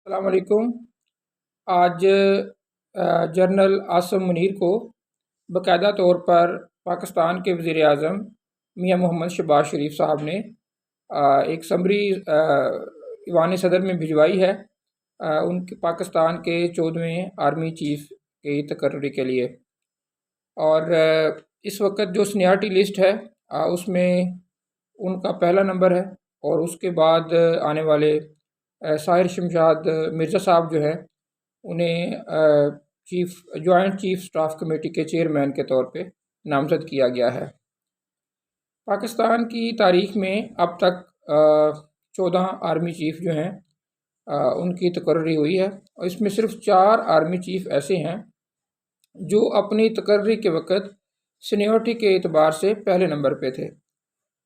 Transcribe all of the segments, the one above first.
السلام علیکم۔ آج جنرل عاصم منیر کو باقاعدہ طور پر پاکستان کے وزیر اعظم میاں محمد شہباز شریف صاحب نے ایک سمری ایوان صدر میں بھجوائی ہے ان کے پاکستان کے 14ویں آرمی چیف کی تقرری کے لیے، اور اس وقت جو سینیارٹی لسٹ ہے اس میں ان کا پہلا نمبر ہے، اور اس کے بعد آنے والے ساحر شمشاد مرزا صاحب جو ہیں انہیں جوائنٹ چیف سٹاف کمیٹی کے چیئرمین کے طور پہ نامزد کیا گیا ہے۔ پاکستان کی تاریخ میں اب تک 14 آرمی چیف جو ہیں ان کی تقرری ہوئی ہے، اور اس میں صرف 4 آرمی چیف ایسے ہیں جو اپنی تقرری کے وقت سینیورٹی کے اعتبار سے پہلے نمبر پہ تھے۔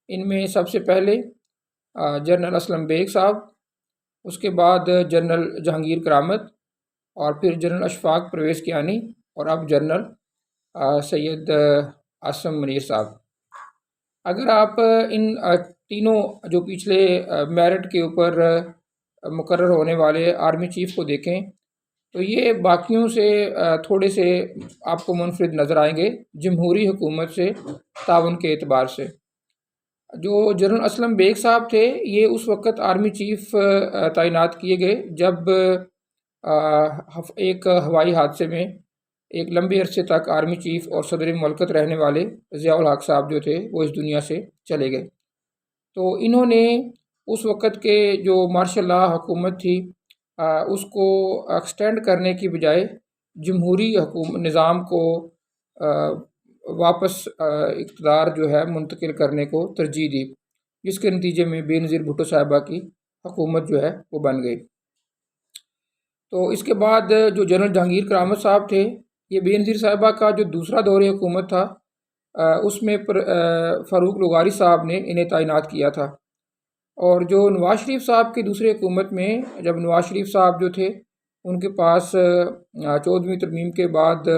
ان میں سب سے پہلے جنرل اسلم بیگ صاحب، اس کے بعد جنرل جہانگیر کرامت، اور پھر جنرل اشفاق پرویز کیانی، اور اب جنرل سید عاصم منیر صاحب۔ اگر آپ ان تینوں جو پچھلے میرٹ کے اوپر مقرر ہونے والے آرمی چیف کو دیکھیں تو یہ باقیوں سے تھوڑے سے آپ کو منفرد نظر آئیں گے جمہوری حکومت سے تعاون کے اعتبار سے۔ جو جنرل اسلم بیگ صاحب تھے یہ اس وقت آرمی چیف تعینات کیے گئے جب ایک ہوائی حادثے میں ایک لمبے عرصے تک آرمی چیف اور صدر مملکت رہنے والے ضیاء الحق صاحب جو تھے وہ اس دنیا سے چلے گئے۔ تو انہوں نے اس وقت کے جو مارشل لا حکومت تھی اس کو ایکسٹینڈ کرنے کی بجائے جمہوری نظام کو واپس اقتدار جو ہے منتقل کرنے کو ترجیح دی، جس کے نتیجے میں بے نظیر بھٹو صاحبہ کی حکومت جو ہے وہ بن گئی۔ تو اس کے بعد جو جنرل جہانگیر کرامت صاحب تھے، یہ بے نظیر صاحبہ کا جو دوسرا دور حکومت تھا اس میں فاروق لغاری صاحب نے انہیں تعینات کیا تھا۔ اور جو نواز شریف صاحب کی دوسری حکومت میں جب نواز شریف صاحب جو تھے ان کے پاس 14ویں ترمیم کے بعد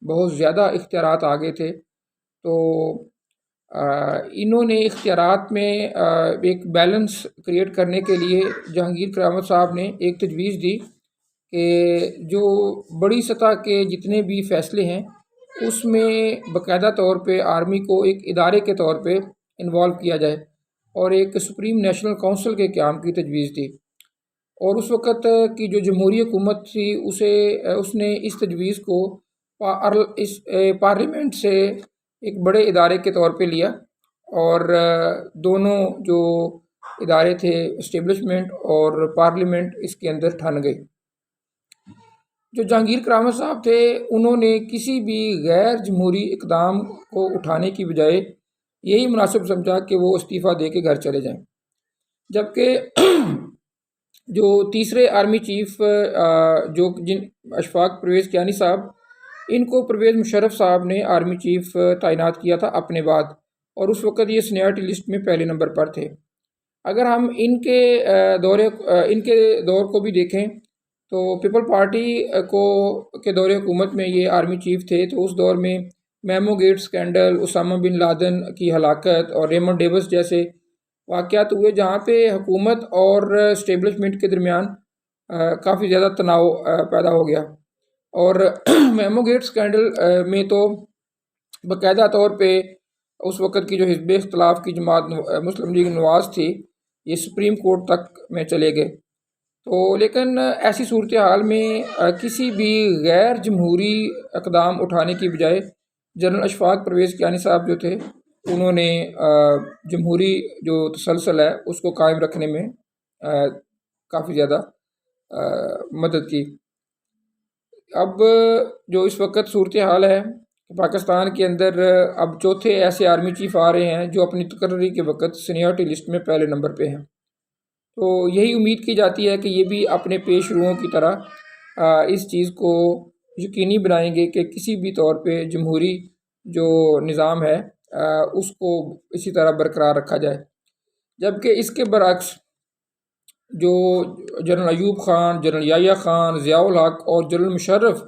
بہت زیادہ اختیارات آ گئے تھے، تو انہوں نے اختیارات میں ایک بیلنس کریٹ کرنے کے لیے جہانگیر کرامت صاحب نے ایک تجویز دی کہ جو بڑی سطح کے جتنے بھی فیصلے ہیں اس میں باقاعدہ طور پہ آرمی کو ایک ادارے کے طور پہ انوالو کیا جائے، اور ایک سپریم نیشنل کونسل کے قیام کی تجویز دی۔ اور اس وقت کی جو جمہوری حکومت تھی اس نے اس تجویز کو پارلیمنٹ سے ایک بڑے ادارے کے طور پہ لیا، اور دونوں جو ادارے تھے اسٹیبلشمنٹ اور پارلیمنٹ اس کے اندر ٹھن گئے۔ جو جہانگیر کرامت صاحب تھے انہوں نے کسی بھی غیر جمہوری اقدام کو اٹھانے کی بجائے یہی مناسب سمجھا کہ وہ استعفیٰ دے کے گھر چلے جائیں، جبکہ جو تیسرے آرمی چیف اشفاق پرویز کیانی صاحب، ان کو پرویز مشرف صاحب نے آرمی چیف تعینات کیا تھا اپنے بعد، اور اس وقت یہ سینیارٹی لسٹ میں پہلے نمبر پر تھے۔ اگر ہم ان کے دور کو بھی دیکھیں تو پیپل پارٹی کے دور حکومت میں یہ آرمی چیف تھے، تو اس دور میں memo gate scandal, Osama bin Laden کی ہلاکت اور ریمنڈ ڈیوس جیسے واقعات ہوئے جہاں پہ حکومت اور اسٹیبلشمنٹ کے درمیان کافی زیادہ تناؤ پیدا ہو گیا۔ اور میمو گیٹ سکینڈل میں تو باقاعدہ طور پہ اس وقت کی جو حزب اختلاف کی جماعت مسلم لیگ نواز تھی یہ سپریم کورٹ تک میں چلے گئے۔ تو لیکن ایسی صورتحال میں کسی بھی غیر جمہوری اقدام اٹھانے کی بجائے جنرل اشفاق پرویز کیانی صاحب جو تھے انہوں نے جمہوری جو تسلسل ہے اس کو قائم رکھنے میں کافی زیادہ مدد کی۔ اب جو اس وقت صورتحال ہے پاکستان کے اندر اب چوتھے ایسے آرمی چیف آ رہے ہیں جو اپنی تقرری کے وقت سینیارٹی لسٹ میں پہلے نمبر پہ ہیں، تو یہی امید کی جاتی ہے کہ یہ بھی اپنے پیش روؤں کی طرح اس چیز کو یقینی بنائیں گے کہ کسی بھی طور پہ جمہوری جو نظام ہے اس کو اسی طرح برقرار رکھا جائے۔ جبکہ اس کے برعکس جو جنرل ایوب خان، جنرل یحییٰ خان، ضیاء الحق اور جنرل مشرف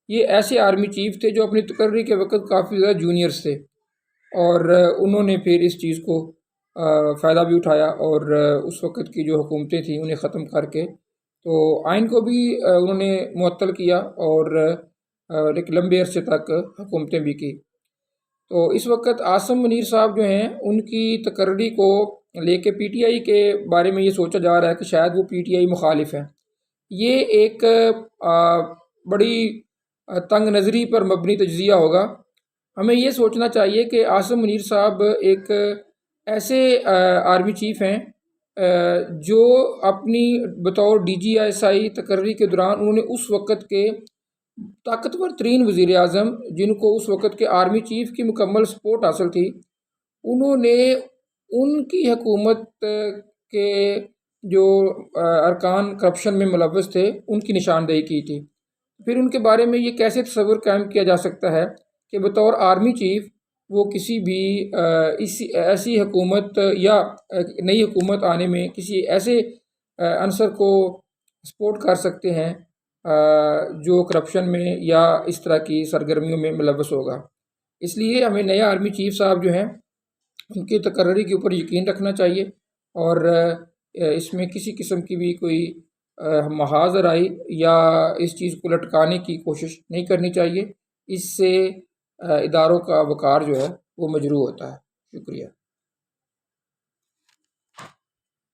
یہ ایسے آرمی چیف تھے جو اپنی تقرری کے وقت کافی زیادہ جونیئرز تھے، اور انہوں نے پھر اس چیز کو فائدہ بھی اٹھایا، اور اس وقت کی جو حکومتیں تھیں انہیں ختم کر کے تو آئین کو بھی انہوں نے معطل کیا اور ایک لمبے عرصے تک حکومتیں بھی کی۔ تو اس وقت عاصم منیر صاحب جو ہیں ان کی تقرری کو لے کے پی ٹی آئی کے بارے میں یہ سوچا جا رہا ہے کہ شاید وہ پی ٹی آئی مخالف ہیں۔ یہ ایک بڑی تنگ نظری پر مبنی تجزیہ ہوگا۔ ہمیں یہ سوچنا چاہیے کہ عاصم منیر صاحب ایک ایسے آرمی چیف ہیں جو اپنی بطور ڈی جی ایس آئی تقرری کے دوران انہوں نے اس وقت کے طاقتور ترین وزیر اعظم، جن کو اس وقت کے آرمی چیف کی مکمل سپورٹ حاصل تھی، انہوں نے ان کی حکومت کے جو ارکان کرپشن میں ملوث تھے ان کی نشاندہی کی تھی۔ پھر ان کے بارے میں یہ کیسے تصور قائم کیا جا سکتا ہے کہ بطور آرمی چیف وہ کسی بھی ایسی حکومت یا نئی حکومت آنے میں کسی ایسے عنصر کو سپورٹ کر سکتے ہیں جو کرپشن میں یا اس طرح کی سرگرمیوں میں ملوث ہوگا۔ اس لیے ہمیں نیا آرمی چیف صاحب جو ہیں ان کی تقرری کے اوپر یقین رکھنا چاہیے اور اس میں کسی قسم کی بھی کوئی محاذ رائی یا اس چیز کو لٹکانے کی کوشش نہیں کرنی چاہیے۔ اس سے اداروں کا وقار جو ہے وہ مجروح ہوتا ہے۔ شکریہ۔